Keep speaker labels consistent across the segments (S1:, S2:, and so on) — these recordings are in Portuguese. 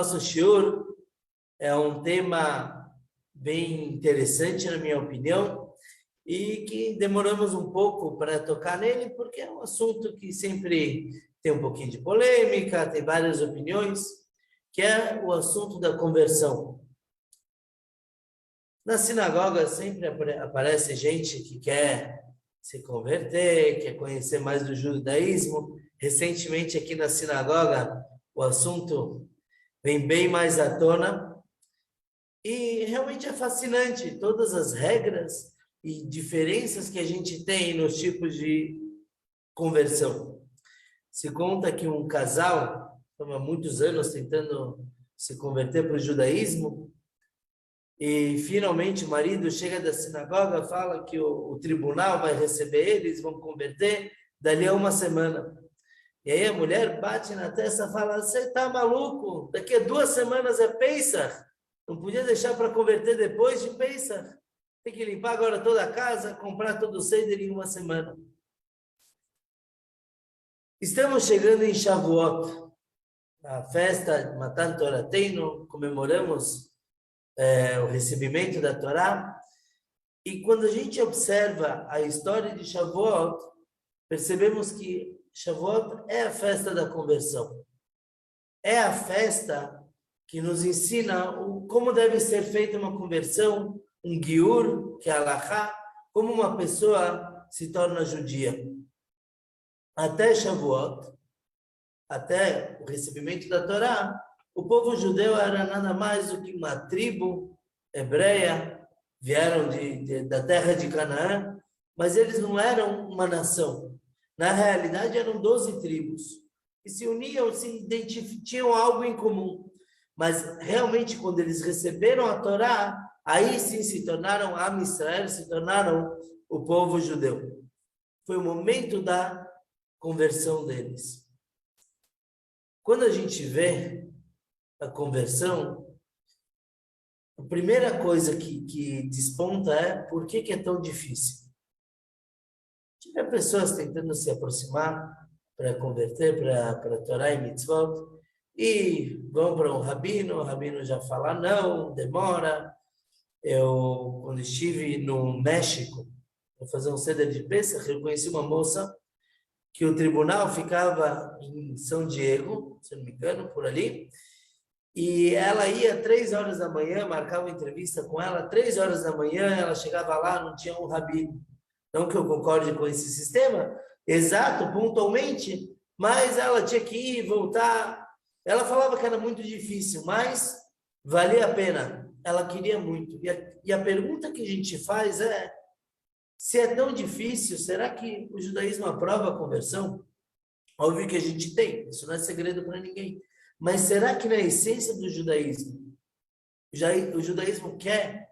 S1: nosso shiur é um tema bem interessante, na minha opinião, e que demoramos um pouco para tocar nele, porque é um assunto que sempre tem um pouquinho de polêmica, tem várias opiniões, que é o assunto da conversão. Na sinagoga sempre aparece gente que quer se converter, quer conhecer mais do judaísmo. Recentemente aqui na sinagoga o assunto vem bem mais à tona e realmente é fascinante todas as regras e diferenças que a gente tem nos tipos de conversão. Se conta que um casal estava há muitos anos tentando se converter para o judaísmo e finalmente o marido chega da sinagoga, fala que o tribunal vai receber eles, vão converter dali a uma semana. E aí a mulher bate na testa e fala: você está maluco? Daqui a 2 semanas é Pesach. Não podia deixar para converter depois de Pesach. Tem que limpar agora toda a casa, comprar todo o seder em uma semana. Estamos chegando em Shavuot, a festa Matan Torateinu, comemoramos o recebimento da Torá. E quando a gente observa a história de Shavuot, percebemos que Shavuot é a festa da conversão. É a festa que nos ensina como deve ser feita uma conversão, um giur, que é halachá, como uma pessoa se torna judia. Até Shavuot, até o recebimento da Torá, o povo judeu era nada mais do que uma tribo hebreia, vieram da terra de Canaã, mas eles não eram uma nação. Na realidade, eram 12 tribos, que se uniam, tinham algo em comum. Mas, realmente, quando eles receberam a Torá, aí sim se tornaram Am Israel, se tornaram o povo judeu. Foi o momento da conversão deles. Quando a gente vê a conversão, a primeira coisa que desponta é por que é tão difícil. Tiver pessoas tentando se aproximar para converter para Torá e Mitzvot, e vão para um rabino, o rabino já fala não, demora. Eu, quando estive no México, para fazer um seder de Pesach, eu conheci uma moça que o tribunal ficava em São Diego, se não me engano, por ali, e ela ia 3 horas da manhã, marcava uma entrevista com ela, 3 horas da manhã, ela chegava lá, não tinha um rabino. Não que eu concorde com esse sistema, exato, pontualmente, mas ela tinha que ir, voltar. Ela falava que era muito difícil, mas valia a pena. Ela queria muito. E a pergunta que a gente faz é, se é tão difícil, será que o judaísmo aprova a conversão? Óbvio que a gente tem, isso não é segredo para ninguém. Mas será que na essência do judaísmo, o judaísmo quer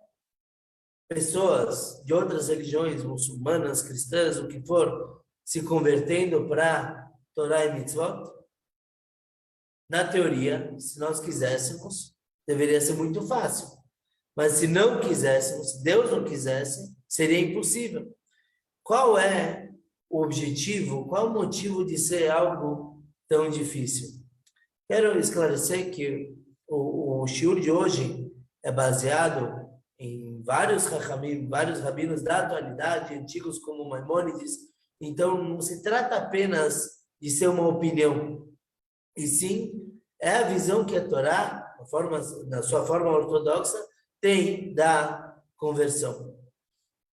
S1: pessoas de outras religiões, muçulmanas, cristãs, o que for, se convertendo para Torá e Mitzvot? Na teoria, se nós quiséssemos, deveria ser muito fácil. Mas se não quiséssemos, se Deus não quisesse, seria impossível. Qual é o objetivo, qual o motivo de ser algo tão difícil? Quero esclarecer que o shiur de hoje é baseado em vários hachamim, vários rabinos da atualidade, antigos como Maimônides. Então, não se trata apenas de ser uma opinião, e sim é a visão que a Torá, na sua forma ortodoxa, tem da conversão.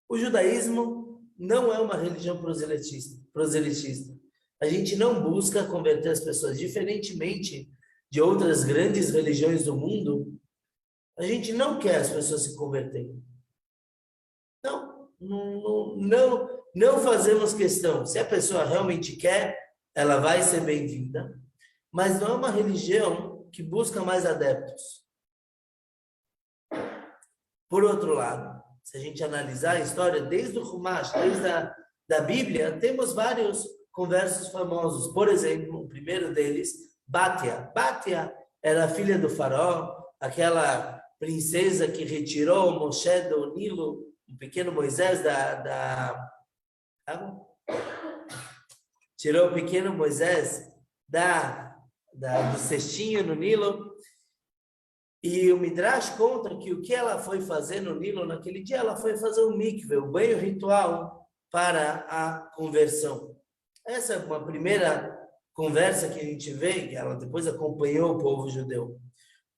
S1: O judaísmo não é uma religião proselitista. A gente não busca converter as pessoas, diferentemente de outras grandes religiões do mundo. A gente não quer as pessoas se converterem. Não fazemos questão. Se a pessoa realmente quer, ela vai ser bem-vinda. Mas não é uma religião que busca mais adeptos. Por outro lado, se a gente analisar a história, desde o Humash, desde da Bíblia, temos vários conversos famosos. Por exemplo, o primeiro deles, Bátia. Bátia era a filha do faraó, aquela princesa que retirou Moshe do Nilo, o pequeno Moisés tirou o pequeno Moisés do cestinho no Nilo, E o Midrash conta que o que ela foi fazer no Nilo naquele dia, ela foi fazer um mikve, o banho ritual para a conversão. Essa é uma primeira conversa que a gente vê, que ela depois acompanhou o povo judeu.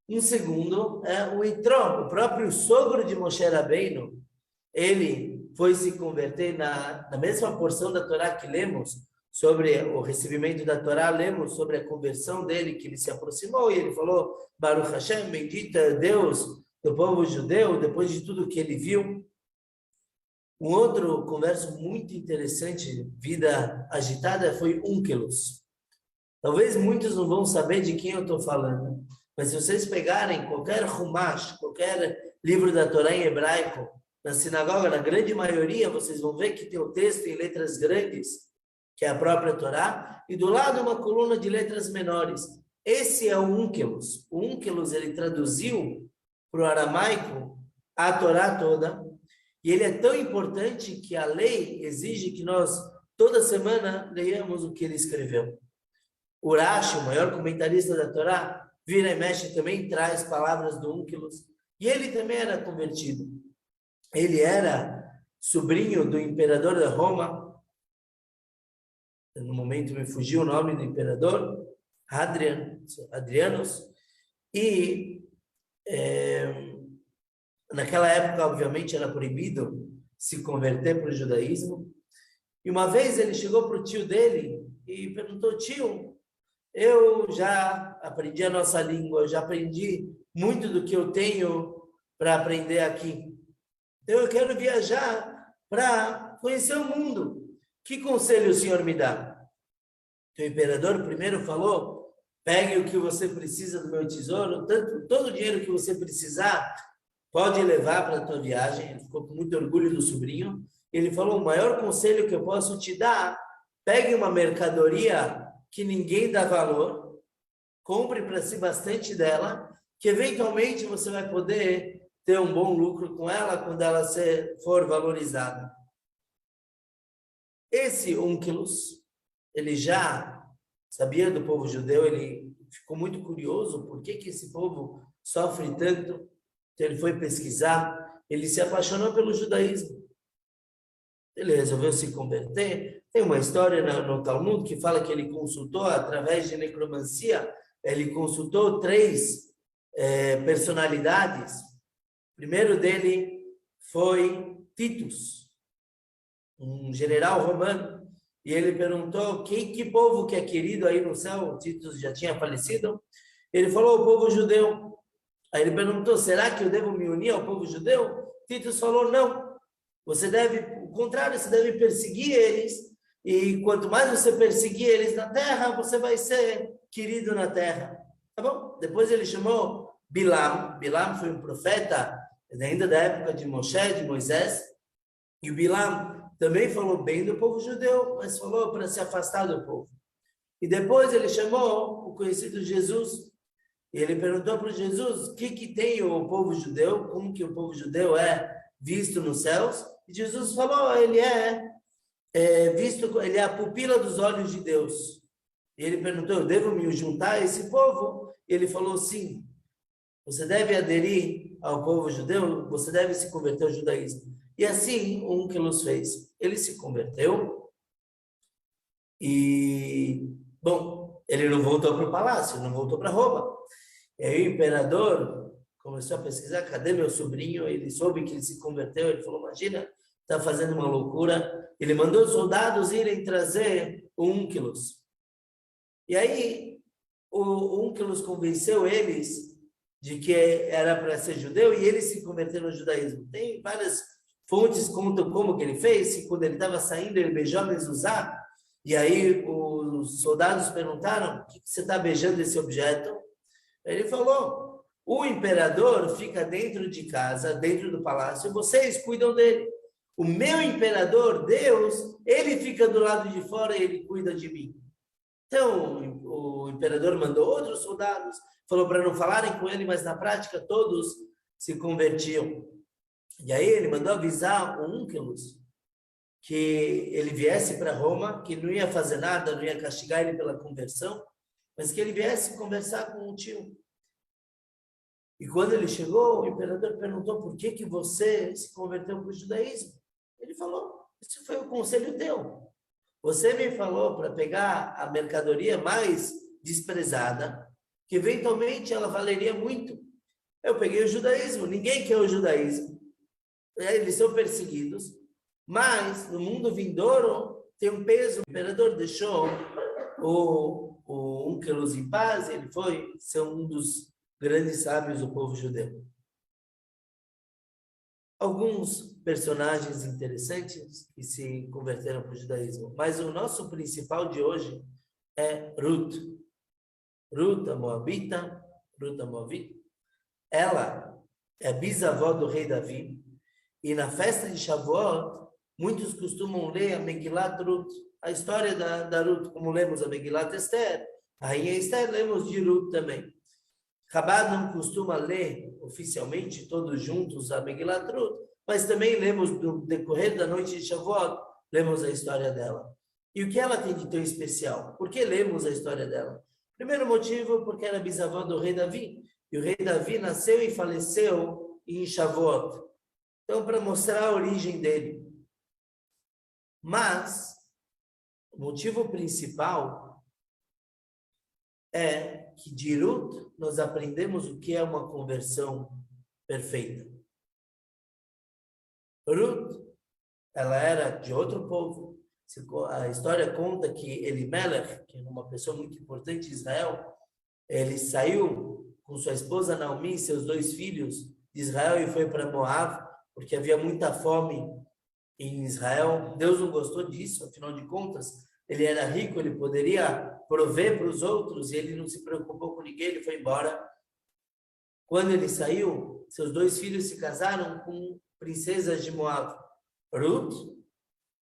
S1: Um segundo é o Itró, o próprio sogro de Moshe Rabbeinu, ele foi se converter na mesma porção da Torá que lemos, sobre o recebimento da Torá, lemos sobre a conversão dele, que ele se aproximou, e ele falou, Baruch Hashem, bendito é Deus do povo judeu, depois de tudo que ele viu. Um outro converso muito interessante, vida agitada, foi Onkelos. Talvez muitos não vão saber de quem eu estou falando, mas se vocês pegarem qualquer Humash, qualquer livro da Torá em hebraico, na sinagoga, na grande maioria, vocês vão ver que tem o texto em letras grandes, que é a própria Torá, e do lado uma coluna de letras menores. Esse é o Onkelos. O Onkelos, ele traduziu para o aramaico a Torá toda, e ele é tão importante que a lei exige que nós, toda semana, leiamos o que ele escreveu. Urashi, o maior comentarista da Torá, vira e mexe também traz palavras do Onkelos, e ele também era convertido. Ele era sobrinho do imperador da Roma, no momento me fugiu o nome do imperador, Adrianos, e naquela época, obviamente, era proibido se converter para o judaísmo, e uma vez ele chegou para o tio dele e perguntou, tio, eu já aprendi a nossa língua, eu já aprendi muito do que eu tenho para aprender aqui. Então, eu quero viajar para conhecer o mundo. Que conselho o senhor me dá? O imperador primeiro falou, pegue o que você precisa do meu tesouro, todo o dinheiro que você precisar, pode levar para a tua viagem. Ele ficou com muito orgulho do sobrinho. Ele falou, o maior conselho que eu posso te dar, pegue uma mercadoria que ninguém dá valor, compre para si bastante dela, que eventualmente você vai poder ter um bom lucro com ela quando ela for valorizada. Esse Onkelos, ele já sabia do povo judeu, ele ficou muito curioso por que esse povo sofre tanto. Então ele foi pesquisar, ele se apaixonou pelo judaísmo. Ele resolveu se converter. Tem uma história no Talmud que fala que ele consultou, através de necromancia, ele consultou 3 personalidades. O primeiro dele foi Titus, um general romano, e ele perguntou, que povo que é querido aí no céu? O Titus já tinha falecido. Ele falou, o povo judeu. Aí ele perguntou, será que eu devo me unir ao povo judeu? Titus falou, não. Você deve, o contrário, você deve perseguir eles, e quanto mais você perseguir eles na terra, você vai ser querido na terra. Tá bom? Depois ele chamou Bilam. Bilam foi um profeta, ainda da época de Moshe, de Moisés, e o Bilam também falou bem do povo judeu, mas falou para se afastar do povo. E depois ele chamou o conhecido Jesus, e ele perguntou para Jesus, o que tem o povo judeu, como que o povo judeu é visto nos céus? E Jesus falou, ele é visto, ele é a pupila dos olhos de Deus. E ele perguntou, eu devo me juntar a esse povo? E ele falou, sim, você deve aderir ao povo judeu, você deve se converter ao judaísmo. E assim, o Onkelos fez. Ele se converteu e, bom, ele não voltou para o palácio, não voltou para Roma. E aí o imperador começou a pesquisar, cadê meu sobrinho? Ele soube que ele se converteu, ele falou, imagina, está fazendo uma loucura. Ele mandou os soldados irem trazer o Onkelos. E aí o Onkelos convenceu eles de que era para ser judeu e eles se converteram ao judaísmo. Tem várias fontes que contam como que ele fez, que quando ele estava saindo, ele beijou a mezuzá, e aí os soldados perguntaram, por que você está beijando esse objeto? Ele falou, o imperador fica dentro de casa, dentro do palácio, vocês cuidam dele. O meu imperador, Deus, ele fica do lado de fora e ele cuida de mim. Então, o imperador mandou outros soldados, falou para não falarem com ele, mas na prática todos se convertiam. E aí ele mandou avisar o Onkelos que ele viesse para Roma, que não ia fazer nada, não ia castigar ele pela conversão, mas que ele viesse conversar com o tio. E quando ele chegou, o imperador perguntou por que você se converteu para o judaísmo. Ele falou, esse foi o conselho teu. Você me falou para pegar a mercadoria mais desprezada, que eventualmente ela valeria muito. Eu peguei o judaísmo, ninguém quer o judaísmo. Eles são perseguidos, mas no mundo vindouro tem um peso. O imperador deixou o Onkelos em paz, ele foi ser um dos grandes sábios do povo judeu. Alguns personagens interessantes que se converteram para o judaísmo, mas o nosso principal de hoje é Ruth. Ruth, a Moabita, Ruth, a Moabita. Ela é bisavó do rei Davi, e na festa de Shavuot, muitos costumam ler a Megilat Ruth, a história da Ruth, como lemos a Megilat Esther, a rainha Esther, lemos de Ruth também. Chabad não costuma ler oficialmente, todos juntos, a Megilat Ruth, mas também lemos, no decorrer da noite de Shavuot, lemos a história dela. E o que ela tem de tão especial? Por que lemos a história dela? Primeiro motivo, porque era bisavó do rei Davi, e o rei Davi nasceu e faleceu em Shavuot. Então, para mostrar a origem dele. Mas, o motivo principal é que de Ruth nós aprendemos o que é uma conversão perfeita. Ruth, ela era de outro povo. A história conta que Elimelech, que era uma pessoa muito importante em Israel, ele saiu com sua esposa Naomi e seus 2 filhos de Israel e foi para Moab, porque havia muita fome em Israel. Deus não gostou disso, afinal de contas, ele era rico, ele poderia prover para os outros, e ele não se preocupou com ninguém, ele foi embora. Quando ele saiu, seus 2 filhos se casaram com princesas de Moab. Ruth,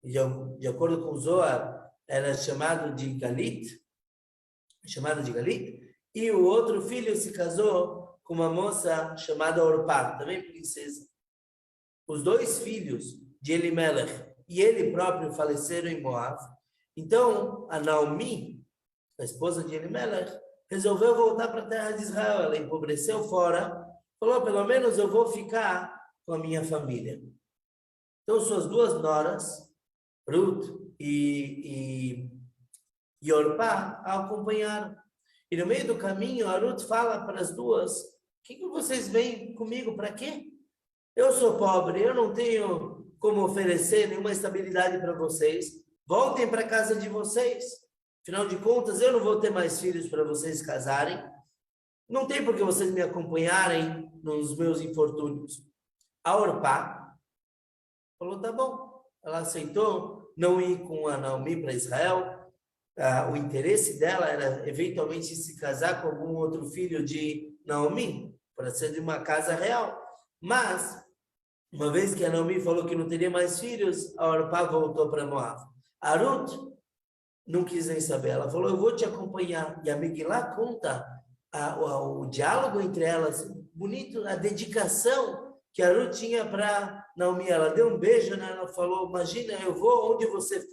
S1: de acordo com Zohar, era chamada de Galit, e o outro filho se casou com uma moça chamada Orpá, também princesa. Os 2 filhos de Elimelech e ele próprio faleceram em Moab. Então, a Naomi, a esposa de Elimelech, resolveu voltar para a terra de Israel. Ela empobreceu fora, falou, pelo menos eu vou ficar com a minha família. Então, suas 2 noras, Ruth e Orpá, a acompanharam. E no meio do caminho, a Ruth fala para as 2, o que vocês vêm comigo, para quê? Eu sou pobre, eu não tenho como oferecer nenhuma estabilidade para vocês. Voltem para a casa de vocês. Afinal de contas, eu não vou ter mais filhos para vocês casarem. Não tem por que vocês me acompanharem nos meus infortúnios. A Orpá falou, tá bom. Ela aceitou não ir com a Naomi para Israel. O interesse dela era eventualmente se casar com algum outro filho de Naomi, para ser de uma casa real. Mas, uma vez que a Naomi falou que não teria mais filhos, a Orpá voltou para Moab. A Ruth não quis nem saber. Ela falou, eu vou te acompanhar. E a Megilá conta o diálogo entre elas, bonito, a dedicação que a Ruth tinha para Naomi. Ela deu um beijo, né? Ela falou, imagina, eu vou onde você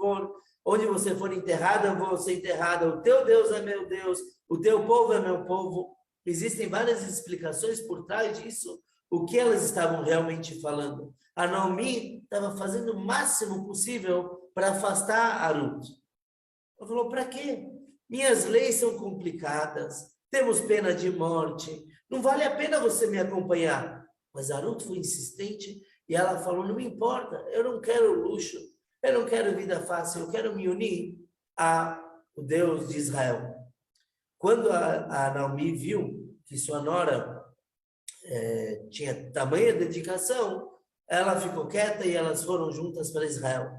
S1: for enterrada, eu vou ser enterrada. O teu Deus é meu Deus, o teu povo é meu povo. Existem várias explicações por trás disso, o que elas estavam realmente falando. A Naomi estava fazendo o máximo possível para afastar a Ruth. Ela falou, para quê? Minhas leis são complicadas, temos pena de morte, não vale a pena você me acompanhar. Mas a Ruth foi insistente e ela falou, não me importa, eu não quero luxo, eu não quero vida fácil, eu quero me unir ao Deus de Israel. Quando a Naomi viu que sua nora tinha tamanha dedicação, ela ficou quieta e elas foram juntas para Israel.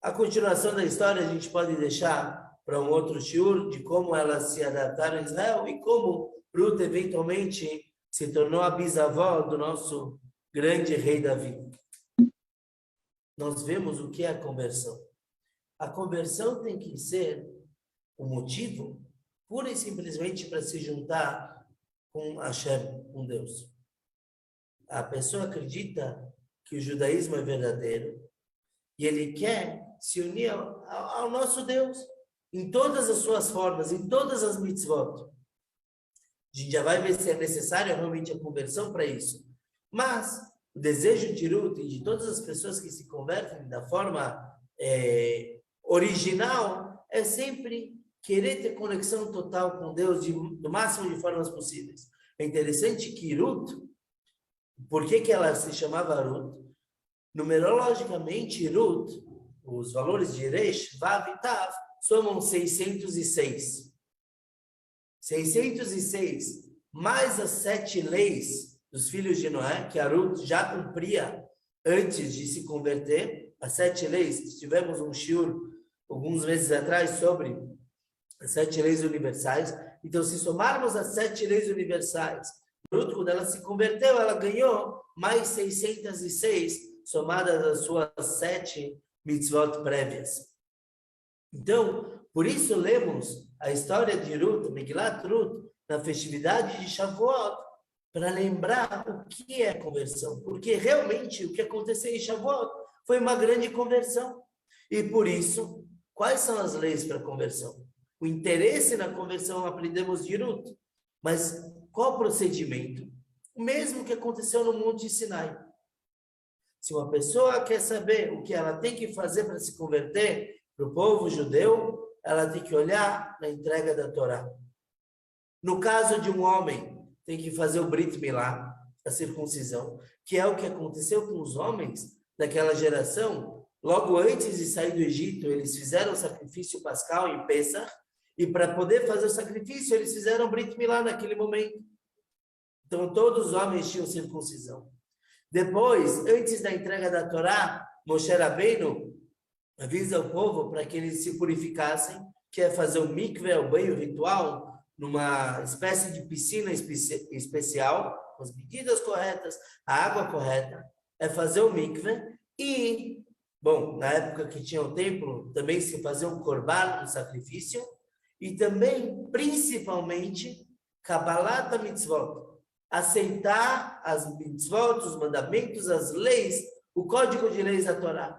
S1: A continuação da história a gente pode deixar para um outro shiur de como elas se adaptaram a Israel e como Ruth eventualmente se tornou a bisavó do nosso grande rei Davi. Nós vemos o que é a conversão. A conversão tem que ser o motivo pura e simplesmente para se juntar com Hashem, com Deus. A pessoa acredita que o judaísmo é verdadeiro e ele quer se unir ao nosso Deus em todas as suas formas, em todas as mitzvot. A gente já vai ver se é necessária realmente a conversão para isso. Mas o desejo de Ruth e de todas as pessoas que se convertem da forma original é sempre querer ter conexão total com Deus do máximo de formas possíveis. É interessante que Ruth, por que ela se chamava Ruth? Numerologicamente, Ruth, os valores de Resh, Vav e Tav, somam 606. 606, mais as 7 leis dos filhos de Noé, que a Ruth já cumpria antes de se converter. As 7 leis, tivemos um shiur alguns meses atrás sobre as 7 leis universais. Então, se somarmos as 7 leis universais, Ruth, quando ela se converteu, ela ganhou mais 606, somadas às suas 7 mitzvot prévias. Então, por isso lemos a história de Ruth, Megillat Ruth, na festividade de Shavuot, para lembrar o que é conversão. Porque realmente o que aconteceu em Shavuot foi uma grande conversão. E por isso, quais são as leis para a conversão? O interesse na conversão aprendemos de Ruth. Mas qual o procedimento? O mesmo que aconteceu no Monte Sinai. Se uma pessoa quer saber o que ela tem que fazer para se converter para o povo judeu, ela tem que olhar na entrega da Torá. No caso de um homem, tem que fazer o Brit Milá, a circuncisão, que é o que aconteceu com os homens daquela geração. Logo antes de sair do Egito, eles fizeram o sacrifício pascal em Pessah, e para poder fazer o sacrifício, eles fizeram o Brit Milá naquele momento. Então, todos os homens tinham circuncisão. Depois, antes da entrega da Torá, Moshe Rabbeinu avisa o povo para que eles se purificassem, que é fazer o mikveh, o banho ritual, numa espécie de piscina especial, com as medidas corretas, a água correta, é fazer o mikveh e, bom, na época que tinha o templo, também se fazia um korban, um sacrifício, e também, principalmente, Kabbalat mitzvot, aceitar as mitzvot, os mandamentos, as leis, o código de leis da Torá.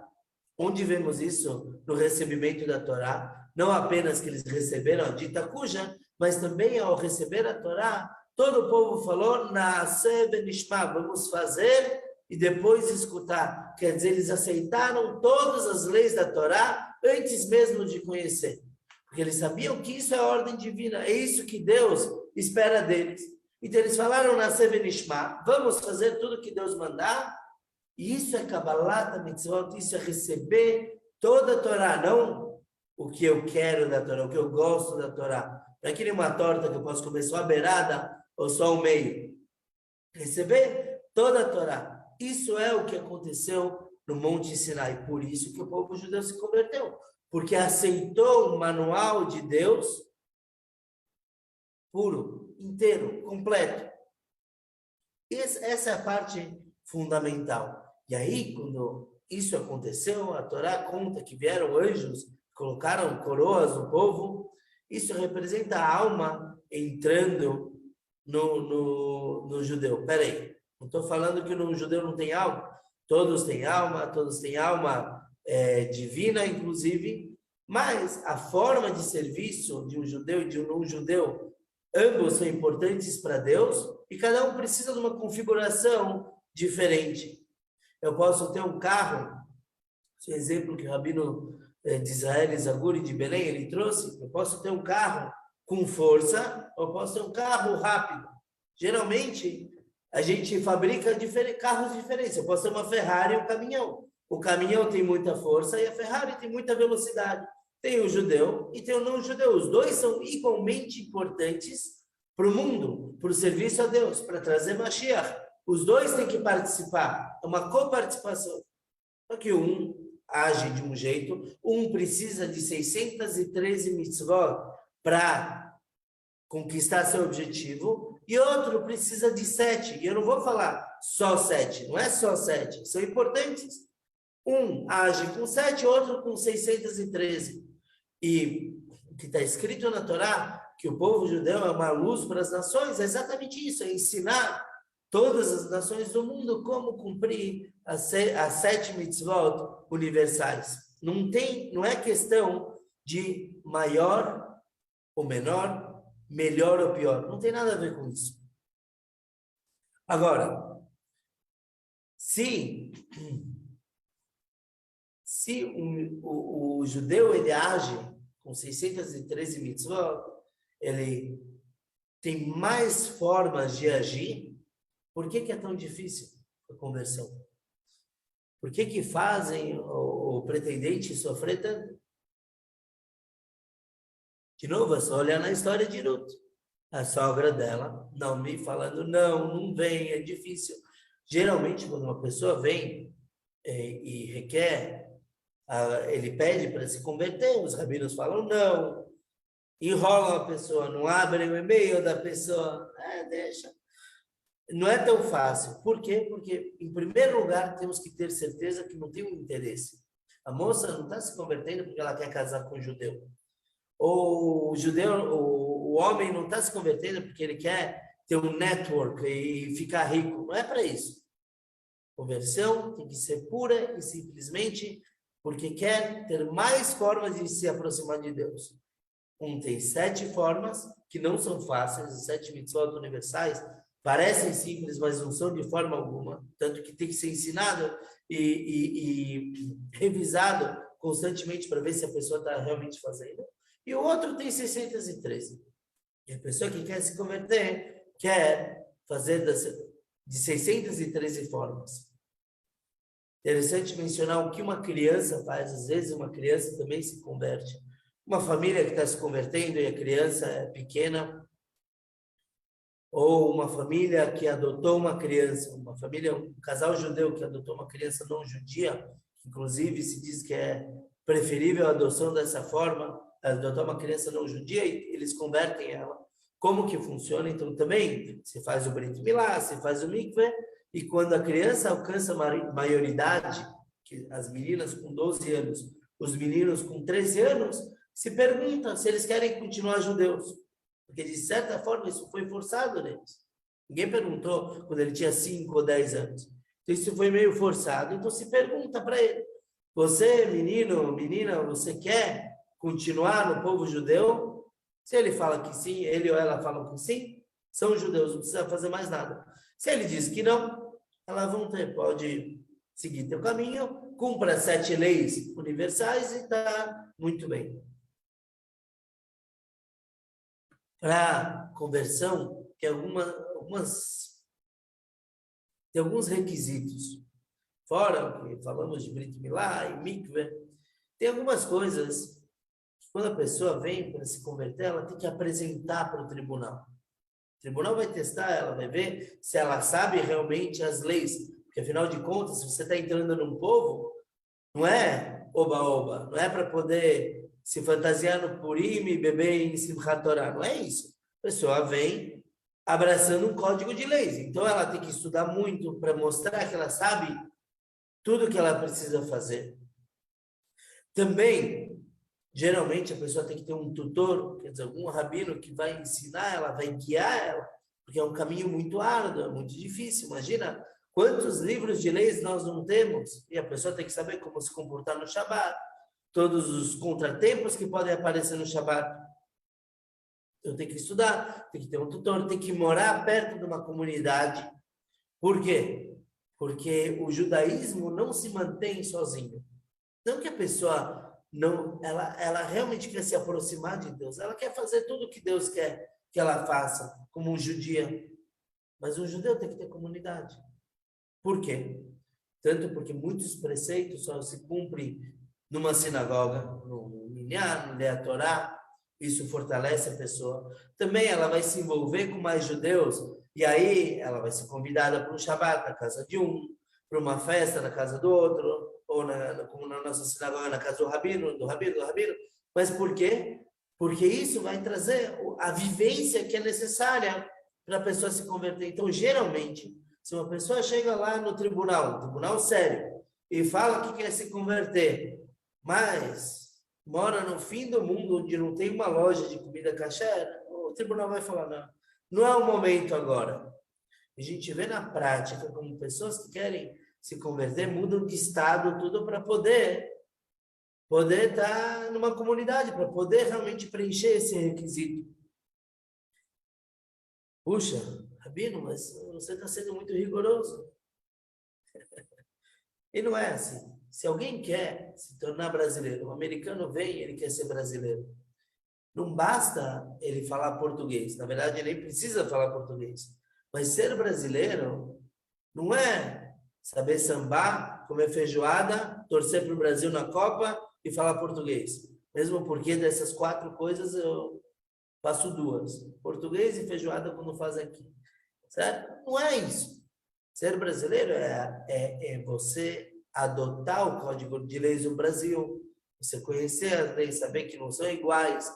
S1: Onde vemos isso? No recebimento da Torá. Não apenas que eles receberam a dita cuja, mas também ao receber a Torá, todo o povo falou, Naaseh benishma, vamos fazer e depois escutar. Quer dizer, eles aceitaram todas as leis da Torá antes mesmo de conhecer. Porque eles sabiam que isso é a ordem divina, é isso que Deus espera deles. Então eles falaram, Naaseh benishma, vamos fazer tudo que Deus mandar. E isso é Kabbalat mitzvot, isso é receber toda a Torá, não o que eu quero da Torá, o que eu gosto da Torá. Não é que nem uma torta que eu posso comer só a beirada ou só o meio. Receber toda a Torá. Isso é o que aconteceu no Monte Sinai. Por isso que o povo judeu se converteu. Porque aceitou o manual de Deus puro, inteiro, completo. Essa é a parte fundamental. E aí, quando isso aconteceu, a Torá conta que vieram anjos, colocaram coroas no povo. Isso representa a alma entrando no judeu. Peraí, não estou falando que no judeu não tem alma. Todos têm alma divina, inclusive. Mas a forma de serviço de um judeu e de um não-judeu, ambos são importantes para Deus e cada um precisa de uma configuração diferente. Eu posso ter um carro, esse exemplo que o rabino de Israel, Zaguri de Belém, ele trouxe, eu posso ter um carro com força, ou posso ter um carro rápido. Geralmente, a gente fabrica carros diferentes. Eu posso ter uma Ferrari e um caminhão. O caminhão tem muita força e a Ferrari tem muita velocidade. Tem o judeu e tem o não-judeu. Os dois são igualmente importantes para o mundo, para o serviço a Deus, para trazer Mashiach. Os dois têm que participar, é uma coparticipação. Só que um age de um jeito, um precisa de 613 mitzvot para conquistar seu objetivo, e outro precisa de 7. E eu não vou falar só 7, não é só 7, são importantes. Um age com 7, outro com 613. E o que está escrito na Torá, que o povo judeu é uma luz para as nações, é exatamente isso, é ensinar todas as nações do mundo como cumprir as 7 mitzvot universais. Não é questão de maior ou menor melhor ou pior. Não tem nada a ver com isso. Agora, se o judeu ele age com 613 mitzvot, ele tem mais formas de agir, por que é tão difícil a conversão? Por que fazem o pretendente sofrer tanto? De novo, é só olhar na história de Ruth. A sogra dela, não me falando, não vem, é difícil. Geralmente, quando uma pessoa vem e requer, ele pede para se converter, os rabinos falam não, enrolam a pessoa, não abrem o e-mail da pessoa, deixa. Não é tão fácil. Por quê? Porque, em primeiro lugar, temos que ter certeza que não tem um interesse. A moça não está se convertendo porque ela quer casar com um judeu. Ou o judeu, o homem não está se convertendo porque ele quer ter um network e ficar rico. Não é para isso. Conversão tem que ser pura e simplesmente porque quer ter mais formas de se aproximar de Deus. Tem 7 formas que não são fáceis, os 7 mitzvot universais, parecem simples, mas não são de forma alguma. Tanto que tem que ser ensinado e revisado constantemente para ver se a pessoa está realmente fazendo. E o outro tem 613. E a pessoa que quer se converter quer fazer de 613 formas. Interessante mencionar o que uma criança faz. Às vezes uma criança também se converte. Uma família que está se convertendo e a criança é pequena, ou uma família que adotou uma criança, um casal judeu que adotou uma criança não judia, inclusive se diz que é preferível a adoção dessa forma, adotar uma criança não judia e eles convertem ela. Como que funciona? Então também se faz o Brit Milá, se faz o mikveh, e quando a criança alcança a maioridade, que as meninas com 12 anos, os meninos com 13 anos, se perguntam se eles querem continuar judeus. Porque, de certa forma, isso foi forçado neles. Ninguém perguntou quando ele tinha 5 ou 10 anos. Então, isso foi meio forçado. Então, se pergunta para ele, você, menino, menina, você quer continuar no povo judeu? Se ele fala que sim, ele ou ela falam que sim, são judeus, não precisa fazer mais nada. Se ele diz que não, elas vão ter, pode seguir teu caminho, cumpra 7 leis universais e está muito bem. Para conversão, tem alguns requisitos. Fora que falamos de Brit Milá e Mikveh, tem algumas coisas que quando a pessoa vem para se converter, ela tem que apresentar para o tribunal. O tribunal vai testar, ela vai ver se ela sabe realmente as leis. Porque, afinal de contas, se você está entrando num povo, não é oba-oba, não é para poder se fantasiar no Purim e beber em Simchat Torah, não é isso. A pessoa vem abraçando um código de leis, então ela tem que estudar muito para mostrar que ela sabe tudo que ela precisa fazer. Também, geralmente, a pessoa tem que ter um tutor, quer dizer, algum rabino que vai ensinar ela, vai guiar ela, porque é um caminho muito árduo, é muito difícil. Imagina quantos livros de leis nós não temos, e a pessoa tem que saber como se comportar no Shabat, todos os contratempos que podem aparecer no Shabat. Eu tenho que estudar, tem que ter um tutor, tem que morar perto de uma comunidade. Por quê? Porque o judaísmo não se mantém sozinho. Não que a pessoa não, ela realmente quer se aproximar de Deus, ela quer fazer tudo o que Deus quer que ela faça, como um judia. Mas um judeu tem que ter comunidade. Por quê? Tanto porque muitos preceitos só se cumprem numa sinagoga, no Minyan, no Lei Torá, isso fortalece a pessoa. Também ela vai se envolver com mais judeus, e aí ela vai ser convidada para um Shabat na casa de um, para uma festa na casa do outro, ou como na nossa sinagoga, na casa do rabino. Mas por quê? Porque isso vai trazer a vivência que é necessária para a pessoa se converter. Então, geralmente, se uma pessoa chega lá no tribunal, um tribunal sério, e fala que quer se converter, mas mora no fim do mundo, onde não tem uma loja de comida kasher, o tribunal vai falar, não é o momento agora. A gente vê na prática como pessoas que querem se converter mudam de estado tudo para poder estar numa comunidade, para poder realmente preencher esse requisito. Puxa, Rabino, mas você está sendo muito rigoroso. E não é assim. Se alguém quer se tornar brasileiro, um americano vem e ele quer ser brasileiro. Não basta ele falar português. Na verdade, ele nem precisa falar português. Mas ser brasileiro não é saber sambar, comer feijoada, torcer para o Brasil na Copa e falar português. Mesmo porque dessas 4 coisas eu faço 2. Português e feijoada quando faz aqui. Certo? Não é isso. Ser brasileiro é você adotar o Código de Leis do Brasil, você conhecer as leis, saber que não são iguais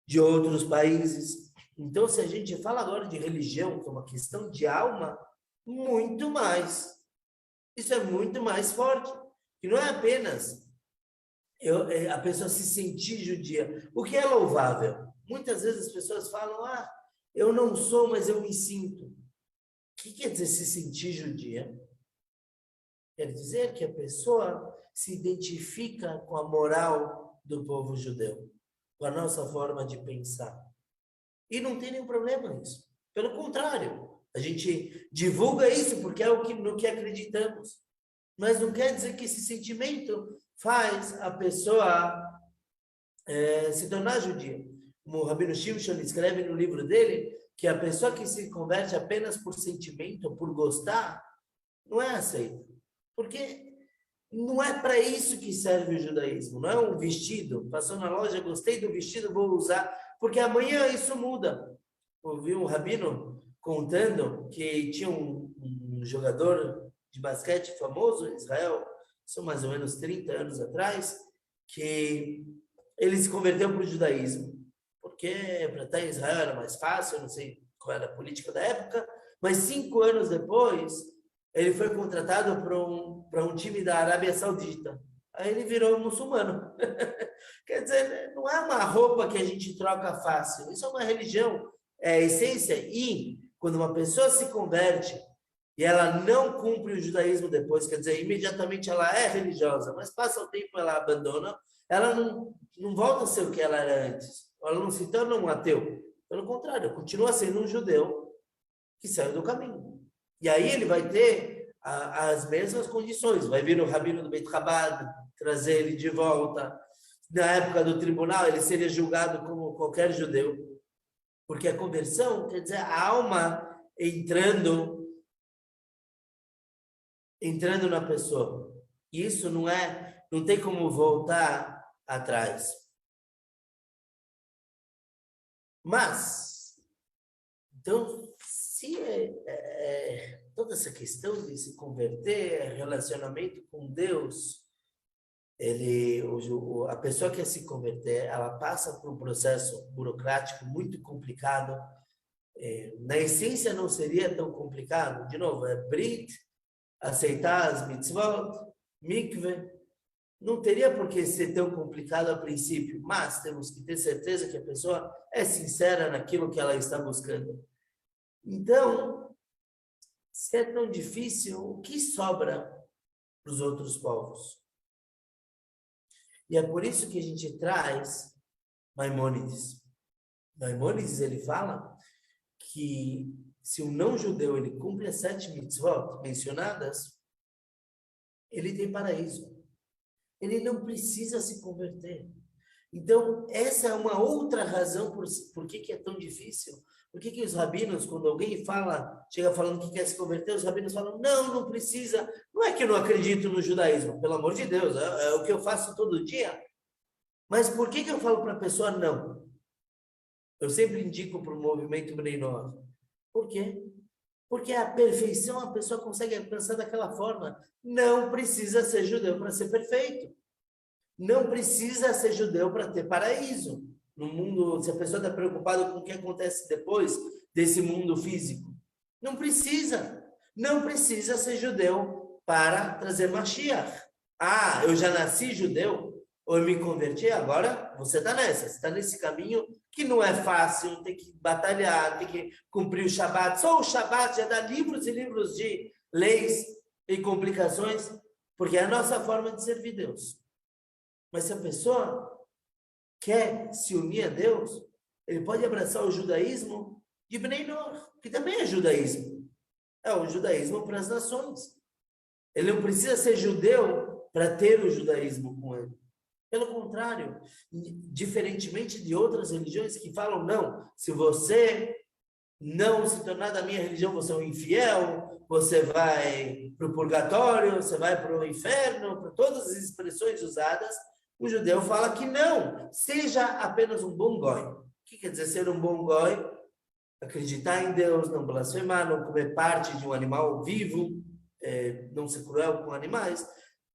S1: de outros países. Então, se a gente fala agora de religião, que é uma questão de alma, muito mais. Isso é muito mais forte. E não é apenas a pessoa se sentir judia. O que é louvável? Muitas vezes as pessoas falam, eu não sou, mas eu me sinto. O que quer dizer se sentir judia? Quer dizer que a pessoa se identifica com a moral do povo judeu, com a nossa forma de pensar. E não tem nenhum problema nisso. Pelo contrário, a gente divulga isso porque é no que acreditamos. Mas não quer dizer que esse sentimento faz a pessoa se tornar judia. Como o Rabino Shimshon escreve no livro dele, que a pessoa que se converte apenas por sentimento, por gostar, não é aceita. Porque não é para isso que serve o judaísmo. Não é um vestido. Passou na loja, gostei do vestido, vou usar. Porque amanhã isso muda. Ouvi um rabino contando que tinha um jogador de basquete famoso em Israel, são mais ou menos 30 anos atrás, que ele se converteu para o judaísmo. Porque para estar em Israel era mais fácil, eu não sei qual era a política da época, mas 5 anos depois, ele foi contratado para um time da Arábia Saudita. Aí ele virou muçulmano. Quer dizer, não é uma roupa que a gente troca fácil. Isso é uma religião, é a essência. E quando uma pessoa se converte e ela não cumpre o judaísmo depois, quer dizer, imediatamente ela é religiosa, mas passa o tempo, ela abandona, ela não volta a ser o que ela era antes. Ela não se torna um ateu. Pelo contrário, continua sendo um judeu que saiu do caminho. E aí ele vai ter as mesmas condições. Vai vir o rabino do Beit Chabad, trazer ele de volta. Na época do tribunal, ele seria julgado como qualquer judeu. Porque a conversão quer dizer a alma entrando na pessoa. E isso não tem como voltar atrás. Mas, então, se toda essa questão de se converter, relacionamento com Deus, a pessoa que quer se converter, ela passa por um processo burocrático muito complicado. Na essência não seria tão complicado. De novo, é Brit, aceitar as mitzvot, mikve, não teria por que ser tão complicado a princípio, mas temos que ter certeza que a pessoa é sincera naquilo que ela está buscando. Então, se é tão difícil, o que sobra para os outros povos? E é por isso que a gente traz Maimônides. Maimônides, ele fala que se um não-judeu ele cumpre as 7 mitzvot mencionadas, ele tem paraíso. Ele não precisa se converter. Então, essa é uma outra razão por que é tão difícil. Por que os rabinos, quando alguém chega falando que quer se converter, os rabinos falam, não precisa. Não é que eu não acredito no judaísmo, pelo amor de Deus, é o que eu faço todo dia. Mas por que eu falo para a pessoa não? Eu sempre indico para o movimento Bnei Noach. Por quê? Porque a perfeição a pessoa consegue alcançar daquela forma. Não precisa ser judeu para ser perfeito. Não precisa ser judeu para ter paraíso. No mundo, se a pessoa está preocupada com o que acontece depois desse mundo físico. Não precisa. Não precisa ser judeu para trazer Mashiach. Eu já nasci judeu, ou eu me converti, agora você está nessa. Você está nesse caminho que não é fácil, tem que batalhar, tem que cumprir o Shabat. Só o Shabat já dá livros e livros de leis e complicações, porque é a nossa forma de servir Deus. Mas se a pessoa quer se unir a Deus, ele pode abraçar o judaísmo de Bnei Noach, que também é judaísmo. É o judaísmo para as nações. Ele não precisa ser judeu para ter o judaísmo com ele. Pelo contrário, diferentemente de outras religiões que falam, não, se você não se tornar da minha religião, você é um infiel, você vai para o purgatório, você vai para o inferno, para todas as expressões usadas, o judeu fala que não, seja apenas um bom goi. O que quer dizer ser um bom goi? Acreditar em Deus, não blasfemar, não comer parte de um animal vivo, não ser cruel com animais,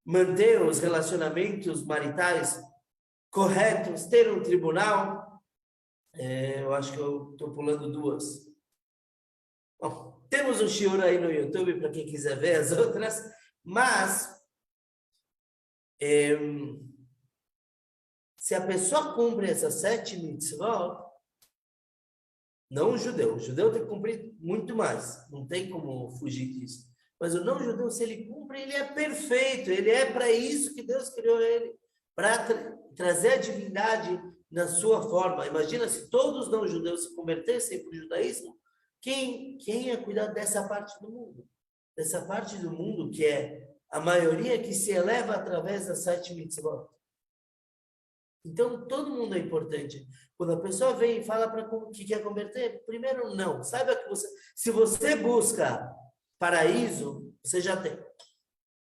S1: manter os relacionamentos maritais corretos, ter um tribunal. Eu acho que eu estou pulando duas. Bom, temos um shiur aí no YouTube para quem quiser ver as outras, mas se a pessoa cumpre essas 7 mitzvot, não o judeu tem que cumprir muito mais, não tem como fugir disso. Mas o não judeu, se ele cumpre, ele é perfeito, ele é para isso que Deus criou ele, para trazer a divindade na sua forma. Imagina se todos os não judeus se convertessem para o judaísmo, quem ia cuidar dessa parte do mundo? Dessa parte do mundo que é a maioria que se eleva através das 7 mitzvot. Então, todo mundo é importante. Quando a pessoa vem e fala para que quer converter, primeiro, não. Saiba que se você busca paraíso, você já tem.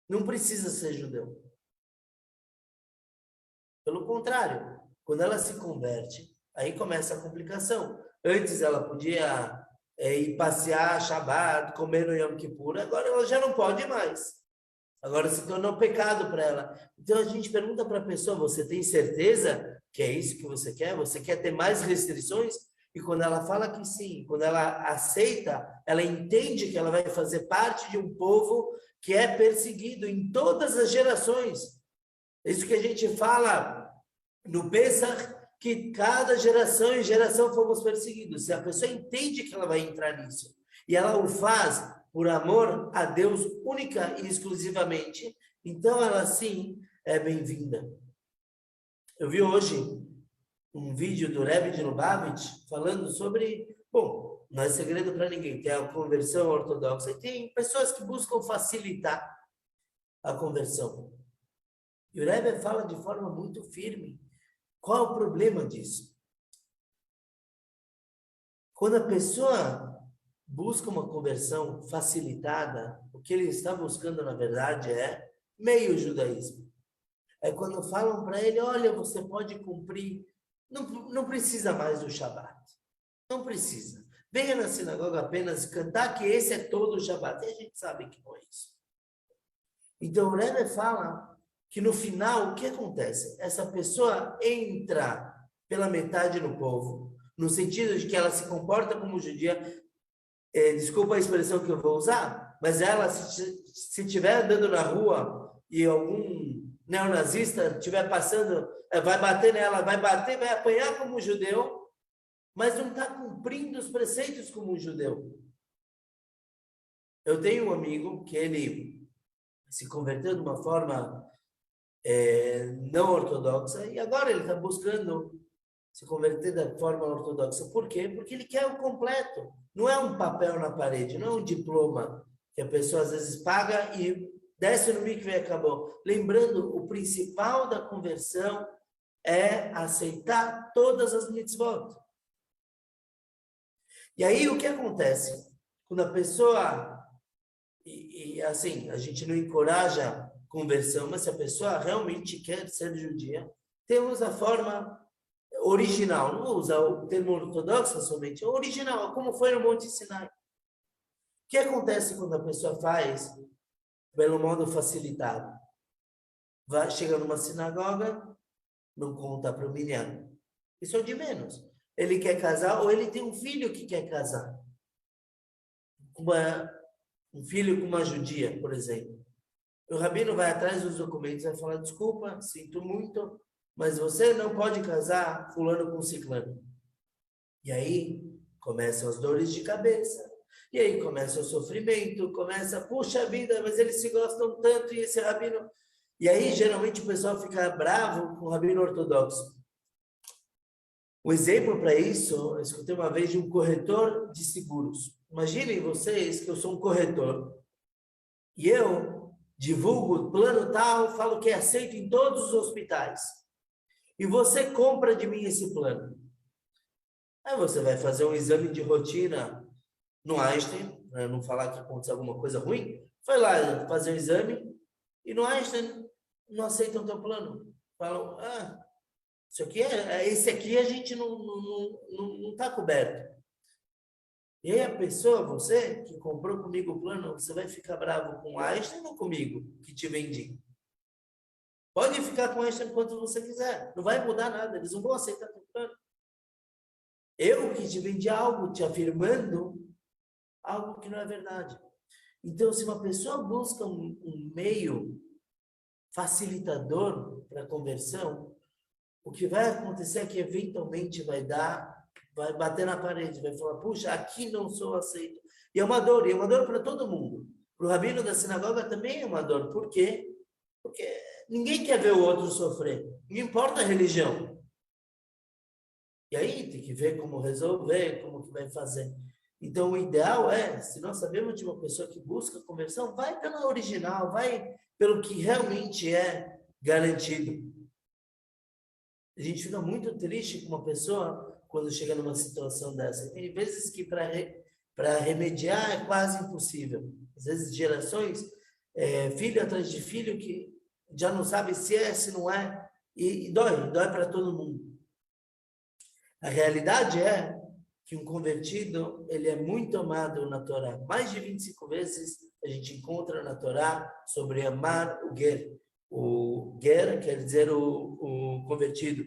S1: Não precisa ser judeu. Pelo contrário, quando ela se converte, aí começa a complicação. Antes ela podia ir passear, Shabbat, comer no Yom Kippur, agora ela já não pode mais. Agora se tornou pecado para ela. Então a gente pergunta para a pessoa, você tem certeza que é isso que você quer? Você quer ter mais restrições? E quando ela fala que sim, quando ela aceita, ela entende que ela vai fazer parte de um povo que é perseguido em todas as gerações. É isso que a gente fala no Pesach, que cada geração em geração fomos perseguidos. Se a pessoa entende que ela vai entrar nisso, e ela o faz por amor a Deus única e exclusivamente, então ela sim é bem-vinda. Eu vi hoje um vídeo do Rebbe de Lubavitch falando sobre, bom, não é segredo para ninguém, tem a conversão ortodoxa e tem pessoas que buscam facilitar a conversão. E o Rebbe fala de forma muito firme. Qual é o problema disso? Quando a pessoa busca uma conversão facilitada, o que ele está buscando, na verdade, é meio judaísmo. É quando falam para ele, olha, você pode cumprir, não precisa mais do Shabat. Não precisa. Venha na sinagoga apenas cantar que esse é todo o Shabat. E a gente sabe que não é isso. Então, o Rebbe fala que no final, o que acontece? Essa pessoa entra pela metade no povo, no sentido de que ela se comporta como judia. Desculpa a expressão que eu vou usar, mas ela, se estiver andando na rua e algum neonazista estiver passando, vai bater nela, vai apanhar como judeu, mas não está cumprindo os preceitos como judeu. Eu tenho um amigo que ele se converteu de uma forma não ortodoxa e agora ele está buscando se converter da forma ortodoxa. Por quê? Porque ele quer o completo. Não é um papel na parede, não é um diploma que a pessoa às vezes paga e desce no mikve e acabou. Lembrando, o principal da conversão é aceitar todas as mitzvot. E aí o que acontece? Quando a pessoa, e assim, a gente não encoraja conversão, mas se a pessoa realmente quer ser judia, temos a forma original, não usa o termo ortodoxo somente, é original, como foi no Monte Sinai. O que acontece quando a pessoa faz pelo modo facilitado? Chega numa sinagoga, não conta para o minyan. Isso é o de menos. Ele quer casar ou ele tem um filho que quer casar. Um filho com uma judia, por exemplo. O rabino vai atrás dos documentos e vai falar, desculpa, sinto muito, mas você não pode casar fulano com ciclano. E aí começam as dores de cabeça. E aí começa o sofrimento, puxa vida, mas eles se gostam tanto e esse rabino... E aí geralmente o pessoal fica bravo com o rabino ortodoxo. Um exemplo para isso, eu escutei uma vez de um corretor de seguros. Imaginem vocês que eu sou um corretor e eu divulgo o plano tal, falo que é aceito em todos os hospitais. E você compra de mim esse plano. Aí você vai fazer um exame de rotina no Einstein, para não falar que aconteceu alguma coisa ruim. Foi lá fazer o exame e no Einstein não aceitam o teu plano. Falam, esse aqui a gente não está coberto. E aí a pessoa, você que comprou comigo o plano, você vai ficar bravo com o Einstein ou comigo, que te vendi? Pode ficar com o Einstein quanto você quiser, não vai mudar nada, eles não vão aceitar teu plano. Eu que te vendi algo, te afirmando algo que não é verdade. Então, se uma pessoa busca um meio facilitador para a conversão, o que vai acontecer é que eventualmente vai bater na parede, vai falar, puxa, aqui não sou aceito. E é uma dor para todo mundo. Para o rabino da sinagoga também é uma dor. Por quê? Porque ninguém quer ver o outro sofrer. Não importa a religião. E aí tem que ver como resolver, como que vai fazer. Então, o ideal é, se nós sabemos de uma pessoa que busca conversão, vai pela original, vai pelo que realmente é garantido. A gente fica muito triste com uma pessoa quando chega numa situação dessa. Tem vezes que para remediar é quase impossível. Às vezes gerações, filho atrás de filho, que já não sabe se é, se não é, e dói para todo mundo. A realidade é que um convertido, ele é muito amado na Torá. Mais de 25 vezes a gente encontra na Torá sobre amar o ger. O ger quer dizer o convertido.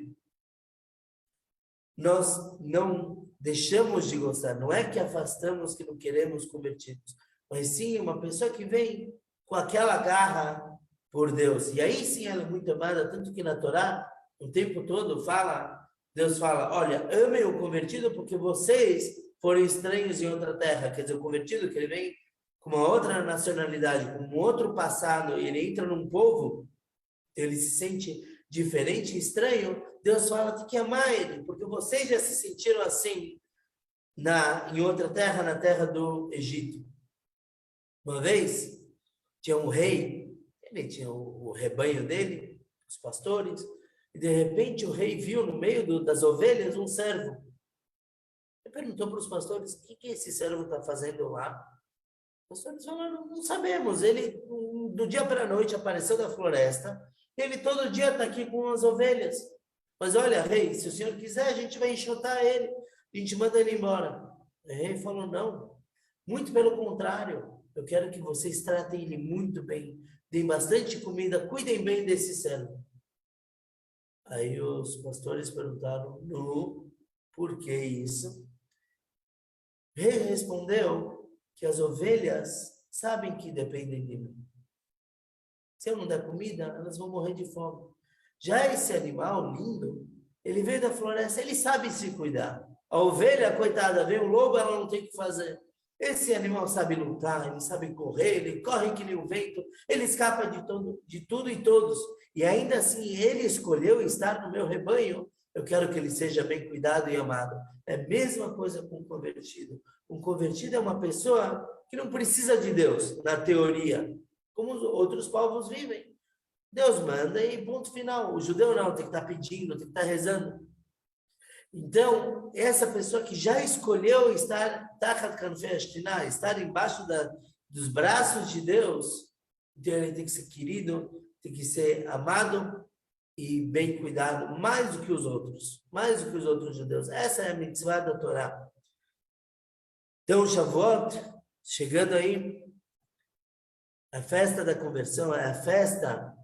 S1: Nós não deixamos de gostar, não é que afastamos que não queremos convertidos, mas sim uma pessoa que vem com aquela garra por Deus. E aí sim ela é muito amada, tanto que na Torá, o tempo todo Deus fala, olha, amem o convertido porque vocês foram estranhos em outra terra. Quer dizer, o convertido que ele vem com uma outra nacionalidade, com um outro passado, e ele entra num povo, ele se sente diferente, estranho, Deus fala, tem que amar ele, porque vocês já se sentiram assim em outra terra, na terra do Egito. Uma vez, tinha um rei, ele tinha o rebanho dele, os pastores, e de repente o rei viu no meio das ovelhas um servo. Ele perguntou para os pastores, o que esse servo está fazendo lá? Os pastores falaram, não sabemos. Ele, do dia para a noite, apareceu da floresta, e ele todo dia está aqui com as ovelhas. Mas olha, rei, se o senhor quiser, a gente vai enxotar ele, a gente manda ele embora. O rei falou, não, muito pelo contrário, eu quero que vocês tratem ele muito bem, deem bastante comida, cuidem bem desse servo. Aí os pastores perguntaram, no, por que isso? O rei respondeu que as ovelhas sabem que dependem de mim. Se eu não der comida, elas vão morrer de fome. Já esse animal lindo, ele veio da floresta, ele sabe se cuidar. A ovelha, coitada, vem um lobo, ela não tem o que fazer. Esse animal sabe lutar, ele sabe correr, ele corre que nem o vento, ele escapa de tudo e todos. E ainda assim, ele escolheu estar no meu rebanho. Eu quero que ele seja bem cuidado e amado. É a mesma coisa com um convertido. Um convertido é uma pessoa que não precisa de Deus, na teoria, como os outros povos vivem. Deus manda e ponto final. O judeu não, tem que estar pedindo, tem que estar rezando. Então, essa pessoa que já escolheu estar estar embaixo dos braços de Deus, então ele tem que ser querido, tem que ser amado e bem cuidado, mais do que os outros judeus. Essa é a mitzvah da Torá. Então, Shavuot, chegando aí, a festa da conversão é a festa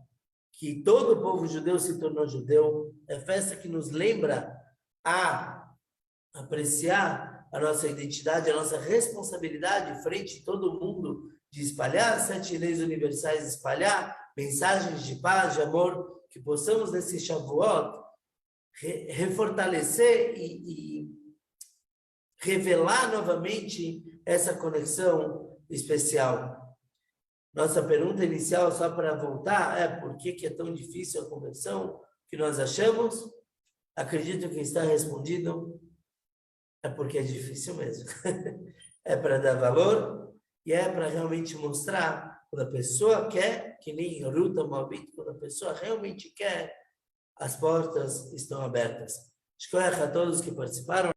S1: que todo o povo judeu se tornou judeu, é a festa que nos lembra a apreciar a nossa identidade, a nossa responsabilidade frente a todo mundo de espalhar as 7 leis universais, espalhar mensagens de paz, de amor, que possamos nesse Shavuot refortalecer e revelar novamente essa conexão especial. Nossa pergunta inicial, só para voltar, por que é tão difícil a conversão? Que nós achamos Acredito que está respondido. É porque é difícil mesmo. É para dar valor e é para realmente mostrar quando a pessoa quer, que nem Ruta Moabit, quando a pessoa realmente quer, as portas estão abertas. Escolha a todos que participaram.